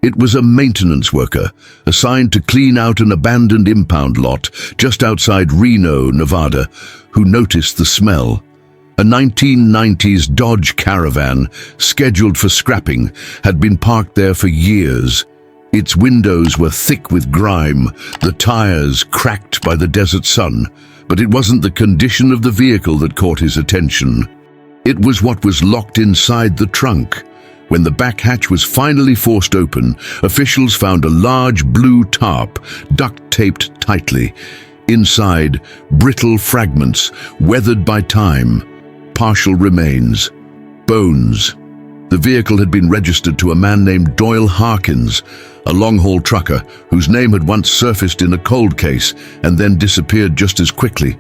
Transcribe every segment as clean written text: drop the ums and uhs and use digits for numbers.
It was a maintenance worker assigned to clean out an abandoned impound lot just outside Reno, Nevada, who noticed the smell. A 1990s Dodge Caravan, scheduled for scrapping, had been parked there for years. Its windows were thick with grime, the tires cracked by the desert sun, but it wasn't the condition of the vehicle that caught his attention. It was what was locked inside the trunk. When the back hatch was finally forced open, officials found a large blue tarp, duct-taped tightly. Inside, brittle fragments, weathered by time, partial remains, bones. The vehicle had been registered to a man named Doyle Harkins, a long-haul trucker whose name had once surfaced in a cold case and then disappeared just as quickly.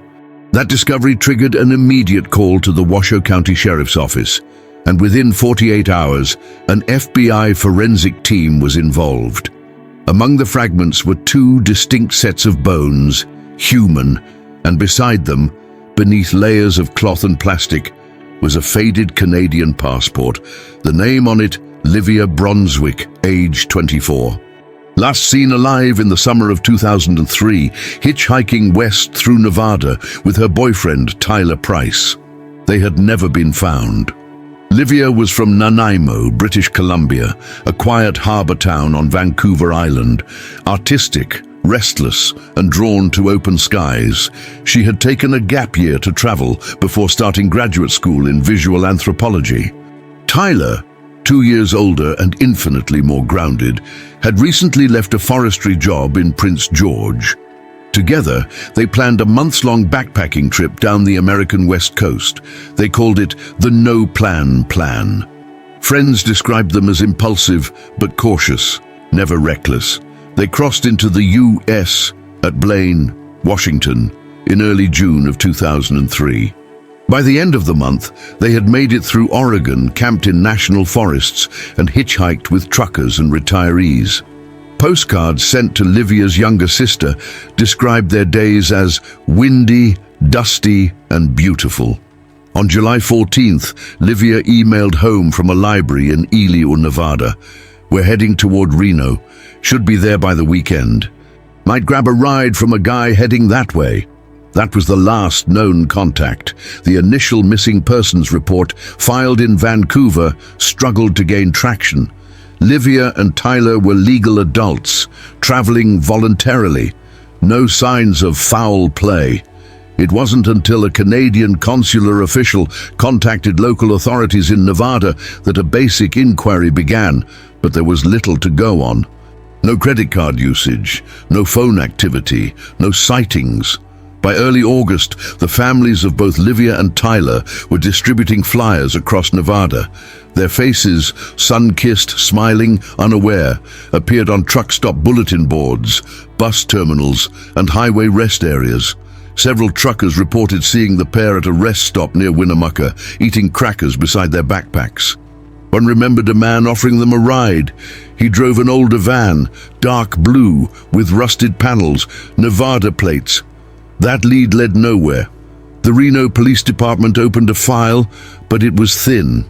That discovery triggered an immediate call to the Washoe County Sheriff's Office, and within 48 hours, an FBI forensic team was involved. Among the fragments were two distinct sets of bones, human, and beside them, beneath layers of cloth and plastic, was a faded Canadian passport, the name on it, Livia Brunswick, age 24. Last seen alive in the summer of 2003, hitchhiking west through Nevada with her boyfriend, Tyler Price. They had never been found. Livia was from Nanaimo, British Columbia, a quiet harbour town on Vancouver Island. Artistic, restless, and drawn to open skies, she had taken a gap year to travel before starting graduate school in visual anthropology. Tyler, 2 years older and infinitely more grounded, had recently left a forestry job in Prince George. Together, they planned a months-long backpacking trip down the American West Coast. They called it the no-plan plan. Friends described them as impulsive but cautious, never reckless. They crossed into the U.S. at Blaine, Washington, in early June of 2003. By the end of the month, they had made it through Oregon, camped in national forests, and hitchhiked with truckers and retirees. Postcards sent to Livia's younger sister described their days as windy, dusty, and beautiful. On July 14th, Livia emailed home from a library in Ely, Nevada. "We're heading toward Reno. Should be there by the weekend. Might grab a ride from a guy heading that way." That was the last known contact. The initial missing persons report, filed in Vancouver, struggled to gain traction. Livia and Tyler were legal adults, traveling voluntarily. No signs of foul play. It wasn't until a Canadian consular official contacted local authorities in Nevada that a basic inquiry began, but there was little to go on. No credit card usage, no phone activity, no sightings. By early August, the families of both Livia and Tyler were distributing flyers across Nevada. Their faces, sun-kissed, smiling, unaware, appeared on truck stop bulletin boards, bus terminals, and highway rest areas. Several truckers reported seeing the pair at a rest stop near Winnemucca, eating crackers beside their backpacks. One remembered a man offering them a ride. He drove an older van, dark blue, with rusted panels, Nevada plates. That lead led nowhere. The Reno Police Department opened a file, but it was thin.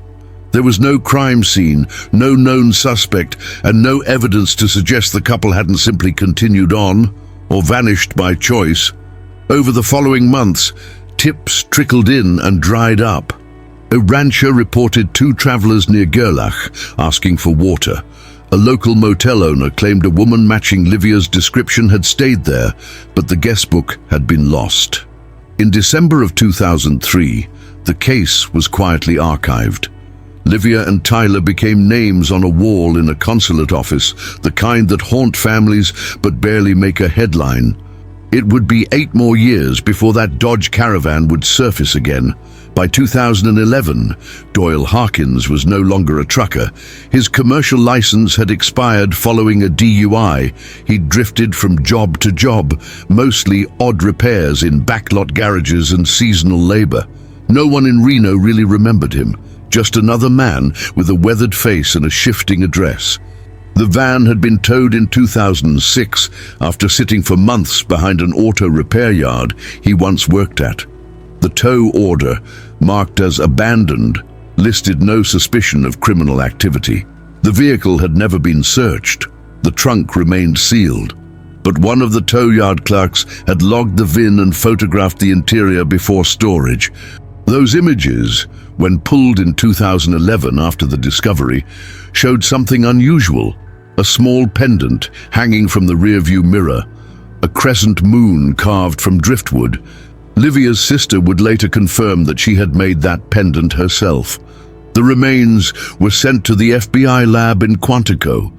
There was no crime scene, no known suspect, and no evidence to suggest the couple hadn't simply continued on, or vanished by choice. Over the following months, tips trickled in and dried up. A rancher reported 2 travelers near Gerlach asking for water. A local motel owner claimed a woman matching Livia's description had stayed there, but the guestbook had been lost. In December of 2003, the case was quietly archived. Livia and Tyler became names on a wall in a consulate office, the kind that haunt families but barely make a headline. It would be 8 more years before that Dodge Caravan would surface again. By 2011, Doyle Harkins was no longer a trucker. His commercial license had expired following a DUI. He'd drifted from job to job, mostly odd repairs in backlot garages and seasonal labor. No one in Reno really remembered him, just another man with a weathered face and a shifting address. The van had been towed in 2006 after sitting for months behind an auto repair yard he once worked at. The tow order, marked as abandoned, listed no suspicion of criminal activity. The vehicle had never been searched. The trunk remained sealed. But one of the tow yard clerks had logged the VIN and photographed the interior before storage. Those images, when pulled in 2011 after the discovery, showed something unusual. A small pendant hanging from the rearview mirror, a crescent moon carved from driftwood. Livia's sister would later confirm that she had made that pendant herself. The remains were sent to the FBI lab in Quantico.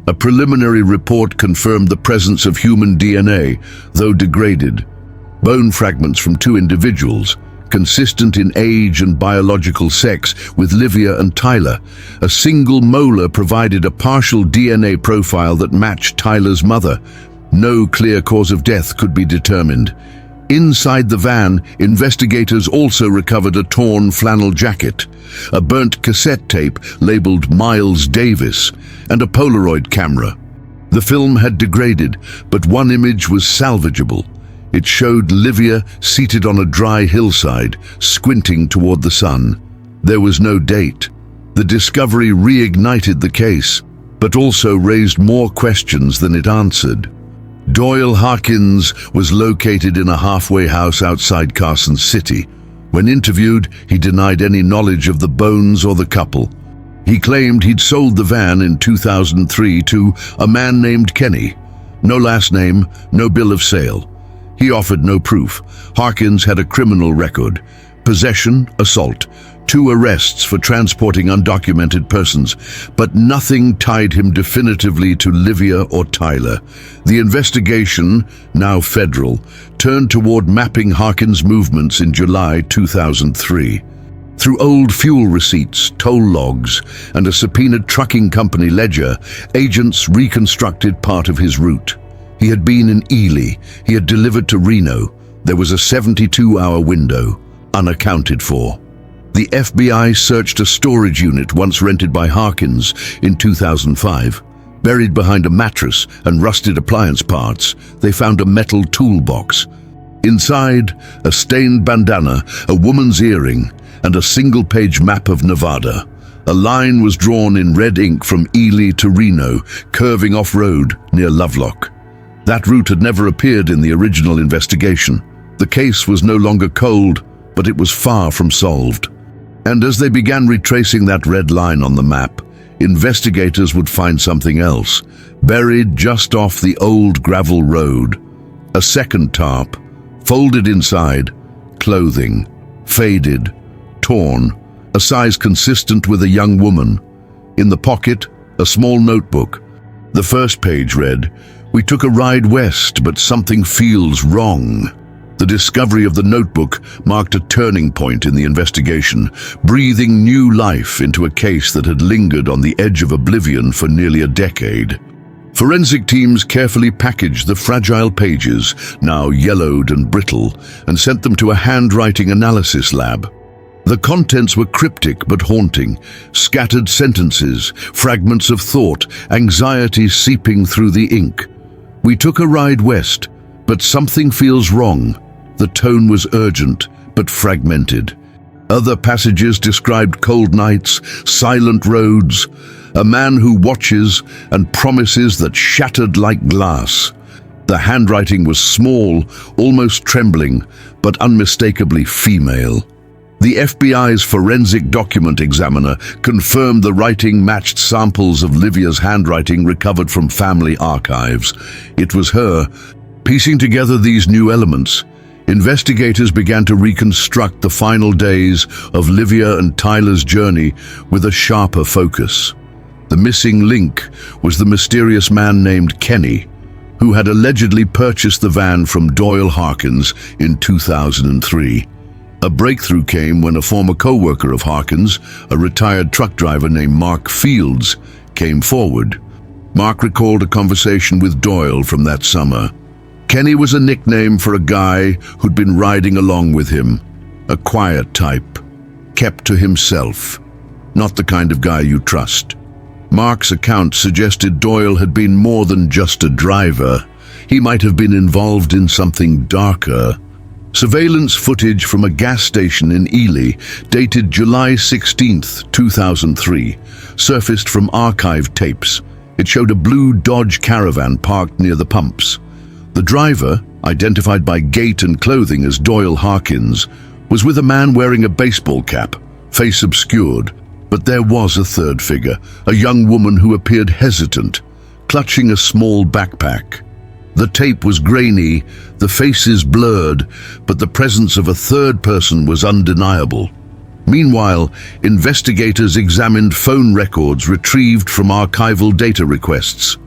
A preliminary report confirmed the presence of human DNA, though degraded. Bone fragments from two individuals, consistent in age and biological sex with Livia and Tyler. A single molar provided a partial DNA profile that matched Tyler's mother. No clear cause of death could be determined. Inside the van, investigators also recovered a torn flannel jacket, a burnt cassette tape labeled Miles Davis, and a Polaroid camera. The film had degraded, but one image was salvageable. It showed Livia seated on a dry hillside, squinting toward the sun. There was no date. The discovery reignited the case, but also raised more questions than it answered. Doyle Harkins was located in a halfway house outside Carson City. When interviewed, he denied any knowledge of the bones or the couple. He claimed he'd sold the van in 2003 to a man named Kenny. No last name, no bill of sale. He offered no proof. Harkins had a criminal record: possession, assault, 2 arrests for transporting undocumented persons, but nothing tied him definitively to Livia or Tyler. The investigation, now federal, turned toward mapping Harkins' movements in July 2003. Through old fuel receipts, toll logs, and a subpoenaed trucking company ledger, agents reconstructed part of his route. He had been in Ely. He had delivered to Reno. There was a 72-hour window, unaccounted for. The FBI searched a storage unit once rented by Harkins in 2005. Buried behind a mattress and rusted appliance parts, they found a metal toolbox. Inside, a stained bandana, a woman's earring, and a single-page map of Nevada. A line was drawn in red ink from Ely to Reno, curving off-road near Lovelock. That route had never appeared in the original investigation. The case was no longer cold, but it was far from solved. And as they began retracing that red line on the map, investigators would find something else, buried just off the old gravel road. A second tarp, folded inside, clothing, faded, torn, a size consistent with a young woman. In the pocket, a small notebook. The first page read, "We took a ride west, but something feels wrong." The discovery of the notebook marked a turning point in the investigation, breathing new life into a case that had lingered on the edge of oblivion for nearly a decade. Forensic teams carefully packaged the fragile pages, now yellowed and brittle, and sent them to a handwriting analysis lab. The contents were cryptic but haunting, scattered sentences, fragments of thought, anxiety seeping through the ink. "We took a ride west, but something feels wrong." The tone was urgent, but fragmented. Other passages described cold nights, silent roads, a man who watches, and promises that shattered like glass. The handwriting was small, almost trembling, but unmistakably female. The FBI's forensic document examiner confirmed the writing matched samples of Livia's handwriting recovered from family archives. It was her. Piecing together these new elements, investigators began to reconstruct the final days of Livia and Tyler's journey with a sharper focus. The missing link was the mysterious man named Kenny, who had allegedly purchased the van from Doyle Harkins in 2003. A breakthrough came when a former co-worker of Harkins, a retired truck driver named Mark Fields, came forward. Mark recalled a conversation with Doyle from that summer. Kenny was a nickname for a guy who'd been riding along with him, a quiet type, kept to himself, not the kind of guy you trust. Mark's account suggested Doyle had been more than just a driver. He might have been involved in something darker, Surveillance footage from a gas station in Ely, dated July 16, 2003, surfaced from archived tapes. It showed a blue Dodge Caravan parked near the pumps. The driver, identified by gait and clothing as Doyle Harkins, was with a man wearing a baseball cap, face obscured. But there was a third figure, a young woman who appeared hesitant, clutching a small backpack. The tape was grainy, the faces blurred, but the presence of a third person was undeniable. Meanwhile, investigators examined phone records retrieved from archival data requests.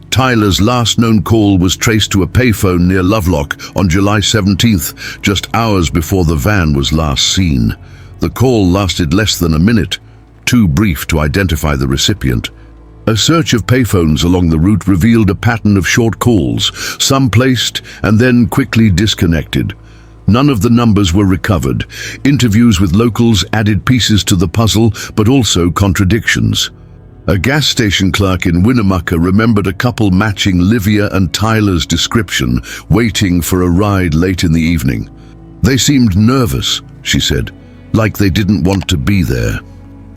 Tyler's last known call was traced to a payphone near Lovelock on July 17th, just hours before the van was last seen. The call lasted less than a minute, too brief to identify the recipient. A search of payphones along the route revealed a pattern of short calls, some placed and then quickly disconnected. None of the numbers were recovered. Interviews with locals added pieces to the puzzle, but also contradictions. A gas station clerk in Winnemucca remembered a couple matching Livia and Tyler's description, waiting for a ride late in the evening. "They seemed nervous," she said, "like they didn't want to be there."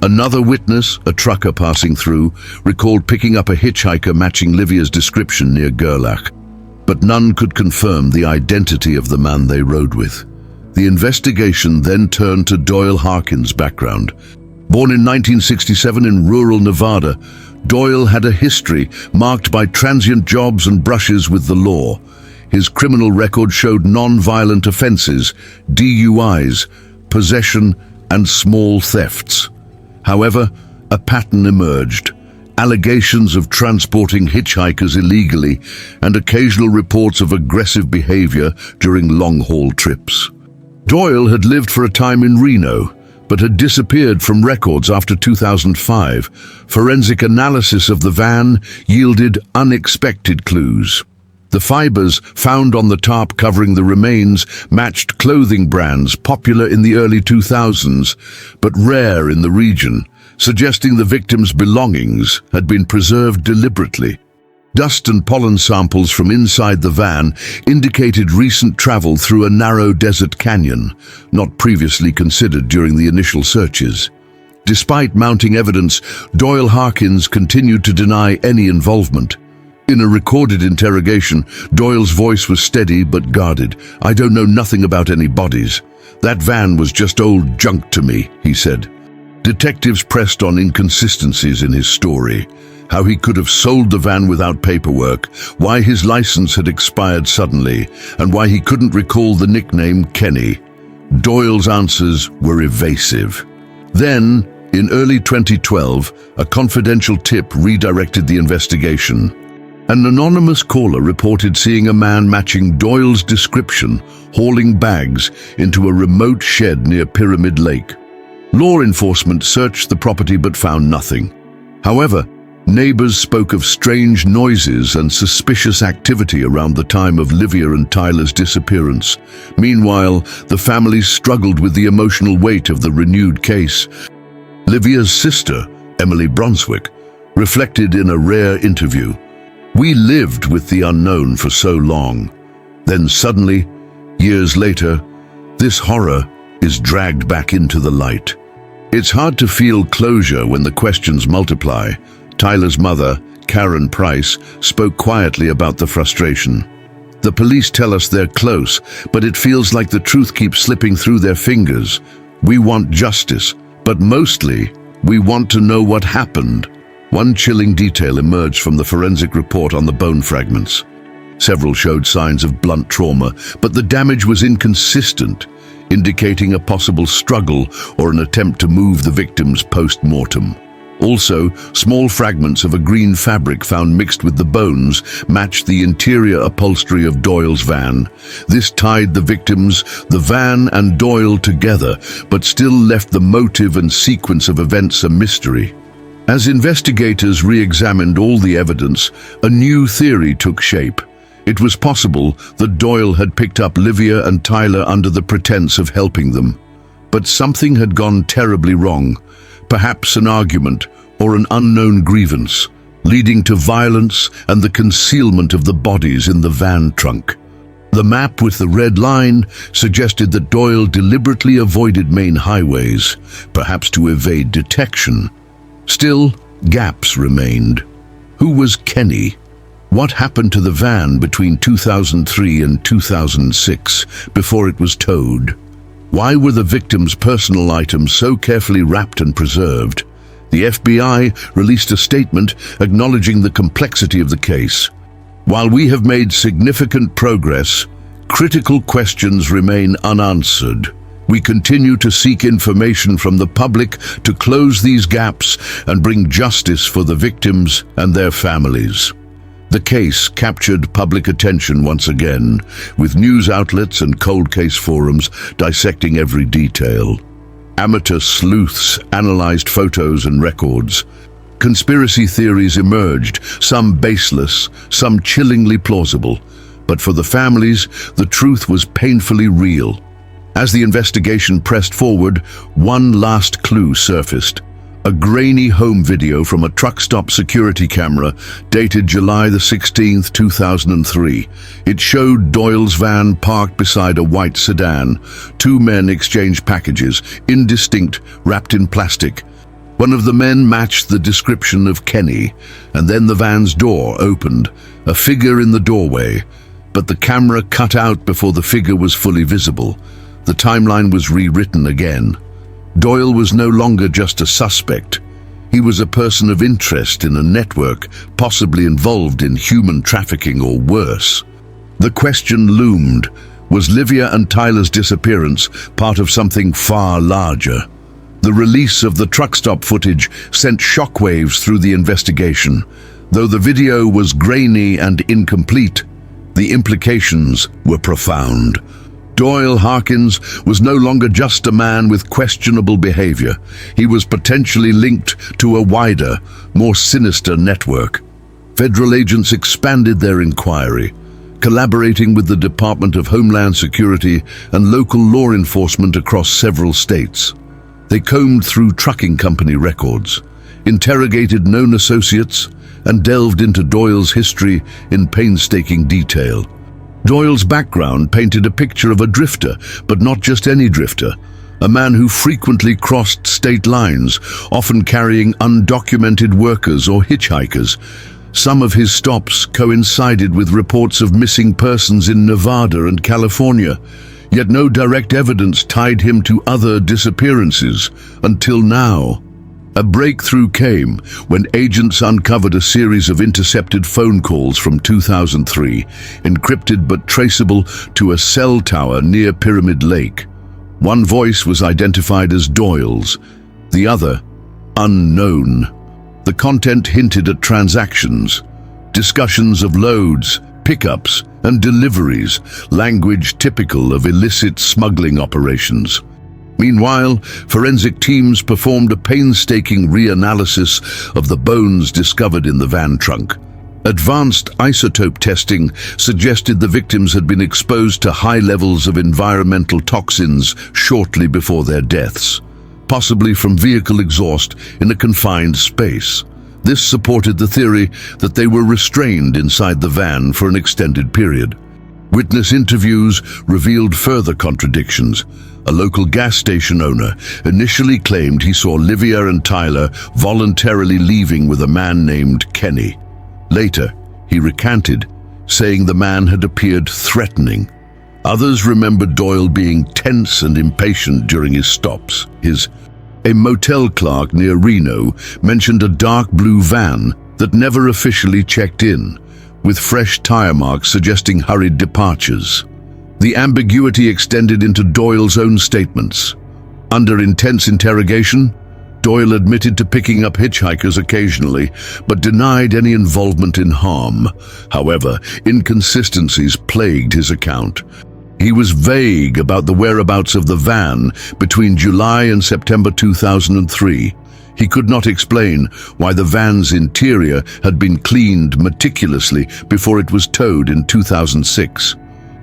Another witness, a trucker passing through, recalled picking up a hitchhiker matching Livia's description near Gerlach. But none could confirm the identity of the man they rode with. The investigation then turned to Doyle Harkins' background. Born in 1967 in rural Nevada, Doyle had a history marked by transient jobs and brushes with the law. His criminal record showed non-violent offenses, DUIs, possession, and small thefts. However, a pattern emerged. Allegations of transporting hitchhikers illegally and occasional reports of aggressive behavior during long-haul trips. Doyle had lived for a time in Reno, but had disappeared from records after 2005. Forensic analysis of the van yielded unexpected clues. The fibers found on the tarp covering the remains matched clothing brands popular in the early 2000s, but rare in the region, suggesting the victim's belongings had been preserved deliberately. Dust and pollen samples from inside the van indicated recent travel through a narrow desert canyon, not previously considered during the initial searches. Despite mounting evidence, Doyle Harkins continued to deny any involvement. In a recorded interrogation, Doyle's voice was steady but guarded. "I don't know nothing about any bodies. That van was just old junk to me," he said. Detectives pressed on inconsistencies in his story, how he could have sold the van without paperwork, why his license had expired suddenly, and why he couldn't recall the nickname Kenny. Doyle's answers were evasive. Then, in early 2012, a confidential tip redirected the investigation. An anonymous caller reported seeing a man matching Doyle's description hauling bags into a remote shed near Pyramid Lake. Law enforcement searched the property but found nothing. However, neighbors spoke of strange noises and suspicious activity around the time of Livia and Tyler's disappearance. Meanwhile, the families struggled with the emotional weight of the renewed case. Livia's sister, Emily Brunswick, reflected in a rare interview, "We lived with the unknown for so long. Then suddenly, years later, this horror is dragged back into the light." It's hard to feel closure when the questions multiply. Tyler's mother, Karen Price, spoke quietly about the frustration. "The police tell us they're close, but it feels like the truth keeps slipping through their fingers. We want justice, but mostly, we want to know what happened." One chilling detail emerged from the forensic report on the bone fragments. Several showed signs of blunt trauma, but the damage was inconsistent, indicating a possible struggle or an attempt to move the victims post-mortem. Also, small fragments of a green fabric found mixed with the bones matched the interior upholstery of Doyle's van. This tied the victims, the van and Doyle together, but still left the motive and sequence of events a mystery. As investigators re-examined all the evidence, a new theory took shape. It was possible that Doyle had picked up Livia and Tyler under the pretense of helping them. But something had gone terribly wrong, perhaps an argument or an unknown grievance, leading to violence and the concealment of the bodies in the van trunk. The map with the red line suggested that Doyle deliberately avoided main highways, perhaps to evade detection. Still, gaps remained. Who was Kenny? What happened to the van between 2003 and 2006 before it was towed? Why were the victim's personal items so carefully wrapped and preserved? The FBI released a statement acknowledging the complexity of the case. While we have made significant progress, critical questions remain unanswered. We continue to seek information from the public to close these gaps and bring justice for the victims and their families. The case captured public attention once again, with news outlets and cold case forums dissecting every detail. Amateur sleuths analyzed photos and records. Conspiracy theories emerged, some baseless, some chillingly plausible. But for the families, the truth was painfully real. As the investigation pressed forward, one last clue surfaced. A grainy home video from a truck stop security camera dated July the 16th, 2003. It showed Doyle's van parked beside a white sedan. Two men exchanged packages, indistinct, wrapped in plastic. One of the men matched the description of Kenny, and then the van's door opened, a figure in the doorway. But the camera cut out before the figure was fully visible. The timeline was rewritten again. Doyle was no longer just a suspect. He was a person of interest in a network, possibly involved in human trafficking or worse. The question loomed, was Livia and Tyler's disappearance part of something far larger? The release of the truck stop footage sent shockwaves through the investigation. Though the video was grainy and incomplete, the implications were profound. Doyle Harkins was no longer just a man with questionable behavior. He was potentially linked to a wider, more sinister network. Federal agents expanded their inquiry, collaborating with the Department of Homeland Security and local law enforcement across several states. They combed through trucking company records, interrogated known associates, and delved into Doyle's history in painstaking detail. Doyle's background painted a picture of a drifter, but not just any drifter. A man who frequently crossed state lines, often carrying undocumented workers or hitchhikers. Some of his stops coincided with reports of missing persons in Nevada and California. Yet no direct evidence tied him to other disappearances until now. A breakthrough came when agents uncovered a series of intercepted phone calls from 2003, encrypted but traceable to a cell tower near Pyramid Lake. One voice was identified as Doyle's, the other unknown. The content hinted at transactions, discussions of loads, pickups, and deliveries, language typical of illicit smuggling operations. Meanwhile, forensic teams performed a painstaking reanalysis of the bones discovered in the van trunk. Advanced isotope testing suggested the victims had been exposed to high levels of environmental toxins shortly before their deaths, possibly from vehicle exhaust in a confined space. This supported the theory that they were restrained inside the van for an extended period. Witness interviews revealed further contradictions. A local gas station owner initially claimed he saw Livia and Tyler voluntarily leaving with a man named Kenny. Later, he recanted, saying the man had appeared threatening. Others remembered Doyle being tense and impatient during his stops. A motel clerk near Reno mentioned a dark blue van that never officially checked in, with fresh tire marks suggesting hurried departures. The ambiguity extended into Doyle's own statements. Under intense interrogation, Doyle admitted to picking up hitchhikers occasionally, but denied any involvement in harm. However, inconsistencies plagued his account. He was vague about the whereabouts of the van between July and September 2003. He could not explain why the van's interior had been cleaned meticulously before it was towed in 2006.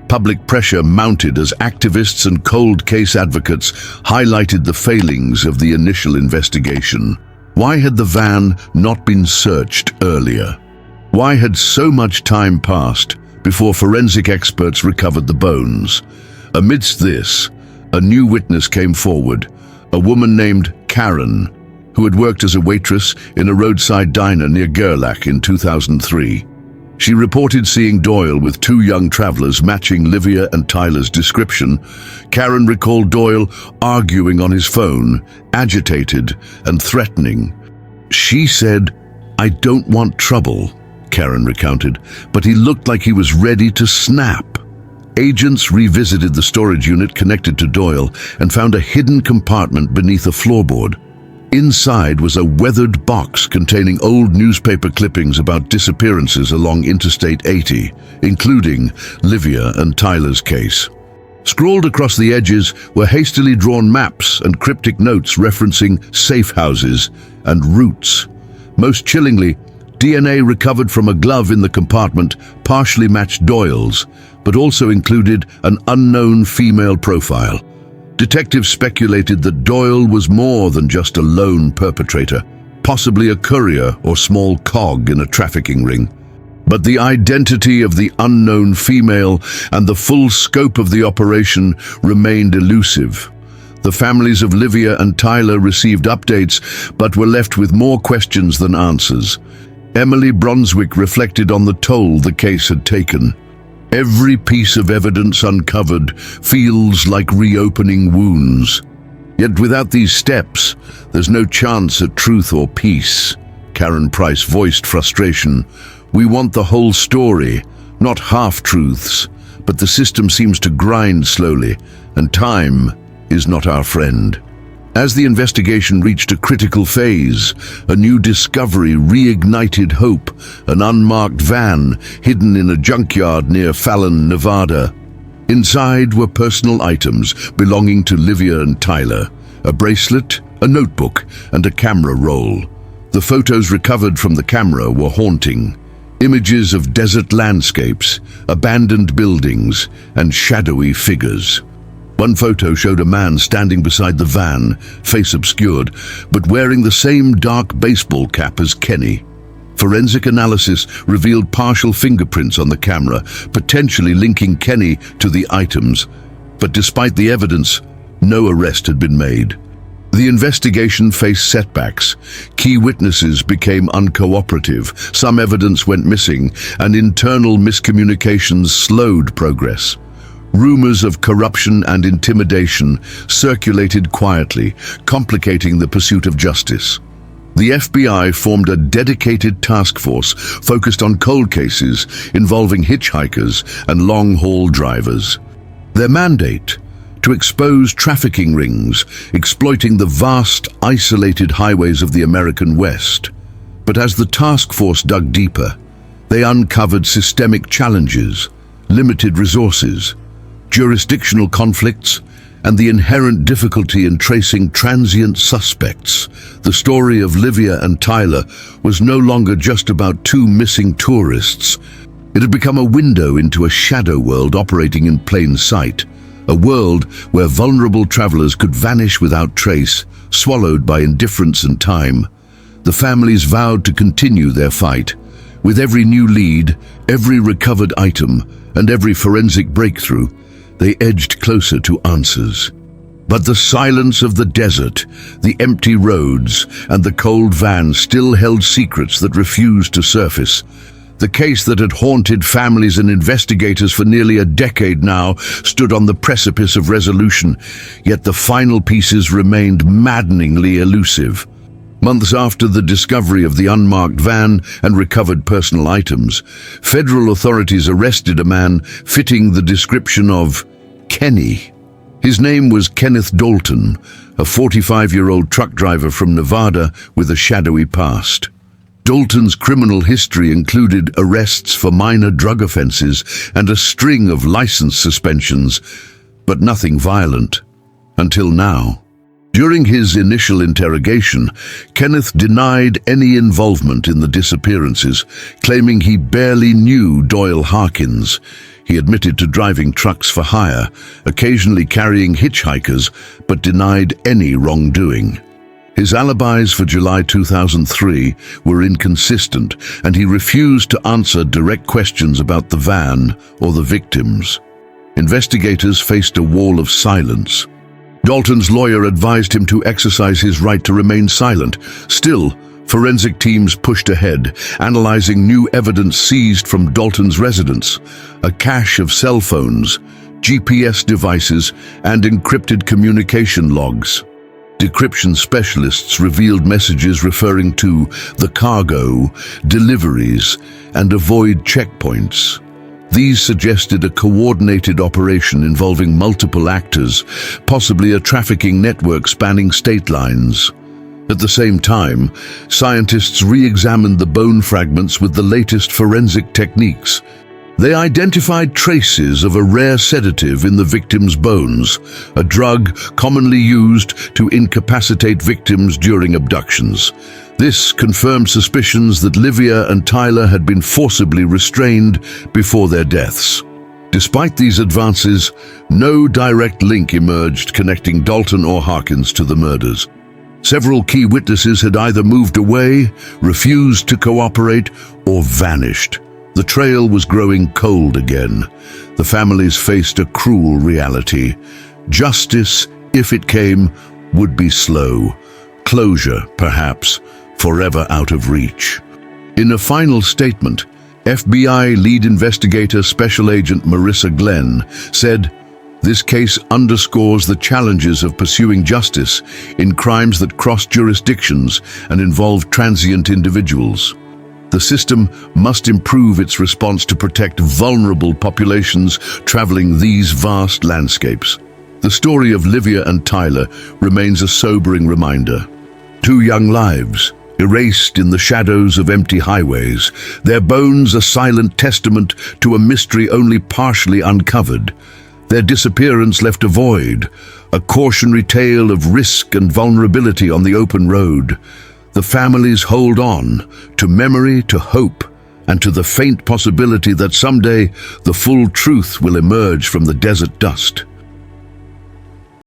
Public pressure mounted as activists and cold case advocates highlighted the failings of the initial investigation. Why had the van not been searched earlier? Why had so much time passed before forensic experts recovered the bones. Amidst this, a new witness came forward, a woman named Karen, who had worked as a waitress in a roadside diner near Gerlach in 2003. She reported seeing Doyle with two young travelers matching Livia and Tyler's description. Karen recalled Doyle arguing on his phone, agitated and threatening. She said, "I don't want trouble," Karen recounted, but he looked like he was ready to snap. Agents revisited the storage unit connected to Doyle and found a hidden compartment beneath a floorboard. Inside was a weathered box containing old newspaper clippings about disappearances along Interstate 80, including Livia and Tyler's case. Scrawled across the edges were hastily drawn maps and cryptic notes referencing safe houses and routes. Most chillingly, DNA recovered from a glove in the compartment partially matched Doyle's, but also included an unknown female profile. Detectives speculated that Doyle was more than just a lone perpetrator, possibly a courier or small cog in a trafficking ring. But the identity of the unknown female and the full scope of the operation remained elusive. The families of Livia and Tyler received updates, but were left with more questions than answers. Emily Brunswick reflected on the toll the case had taken. Every piece of evidence uncovered feels like reopening wounds. Yet without these steps, there's no chance at truth or peace. Karen Price voiced frustration. "We want the whole story, not half-truths, but the system seems to grind slowly, and time is not our friend." As the investigation reached a critical phase, a new discovery reignited hope: an unmarked van hidden in a junkyard near Fallon, Nevada. Inside were personal items belonging to Livia and Tyler: a bracelet, a notebook, and a camera roll. The photos recovered from the camera were haunting. Images of desert landscapes, abandoned buildings, and shadowy figures. One photo showed a man standing beside the van, face obscured, but wearing the same dark baseball cap as Kenny. Forensic analysis revealed partial fingerprints on the camera, potentially linking Kenny to the items. But despite the evidence, no arrest had been made. The investigation faced setbacks. Key witnesses became uncooperative, some evidence went missing, and internal miscommunications slowed progress. Rumors of corruption and intimidation circulated quietly, complicating the pursuit of justice. The FBI formed a dedicated task force focused on cold cases involving hitchhikers and long-haul drivers. Their mandate: to expose trafficking rings, exploiting the vast, isolated highways of the American West. But as the task force dug deeper, they uncovered systemic challenges, limited resources, jurisdictional conflicts, and the inherent difficulty in tracing transient suspects. The story of Livia and Tyler was no longer just about two missing tourists. It had become a window into a shadow world operating in plain sight, a world where vulnerable travelers could vanish without trace, swallowed by indifference and time. The families vowed to continue their fight. With every new lead, every recovered item, and every forensic breakthrough, they edged closer to answers. But the silence of the desert, the empty roads, and the cold van still held secrets that refused to surface. The case that had haunted families and investigators for nearly a decade now stood on the precipice of resolution, yet the final pieces remained maddeningly elusive. Months after the discovery of the unmarked van and recovered personal items, federal authorities arrested a man fitting the description of Kenny. His name was Kenneth Dalton, a 45-year-old truck driver from Nevada with a shadowy past. Dalton's criminal history included arrests for minor drug offenses and a string of license suspensions, but nothing violent. Until now. During his initial interrogation, Kenneth denied any involvement in the disappearances, claiming he barely knew Doyle Harkins. He admitted to driving trucks for hire, occasionally carrying hitchhikers, but denied any wrongdoing. His alibis for July 2003 were inconsistent, and he refused to answer direct questions about the van or the victims. Investigators faced a wall of silence. Dalton's lawyer advised him to exercise his right to remain silent. Still, forensic teams pushed ahead, analyzing new evidence seized from Dalton's residence, a cache of cell phones, GPS devices, and encrypted communication logs. Decryption specialists revealed messages referring to the cargo, deliveries, and avoid checkpoints. These suggested a coordinated operation involving multiple actors, possibly a trafficking network spanning state lines. At the same time, scientists re-examined the bone fragments with the latest forensic techniques. They identified traces of a rare sedative in the victim's bones, a drug commonly used to incapacitate victims during abductions. This confirmed suspicions that Livia and Tyler had been forcibly restrained before their deaths. Despite these advances, no direct link emerged connecting Dalton or Harkins to the murders. Several key witnesses had either moved away, refused to cooperate, or vanished. The trail was growing cold again. The families faced a cruel reality. Justice, if it came, would be slow. Closure, perhaps, forever out of reach. In a final statement, FBI lead investigator Special Agent Marissa Glenn said, "This case underscores the challenges of pursuing justice in crimes that cross jurisdictions and involve transient individuals. The system must improve its response to protect vulnerable populations traveling these vast landscapes." The story of Livia and Tyler remains a sobering reminder. Two young lives, erased in the shadows of empty highways, their bones a silent testament to a mystery only partially uncovered. Their disappearance left a void, a cautionary tale of risk and vulnerability on the open road. The families hold on to memory, to hope, and to the faint possibility that someday the full truth will emerge from the desert dust.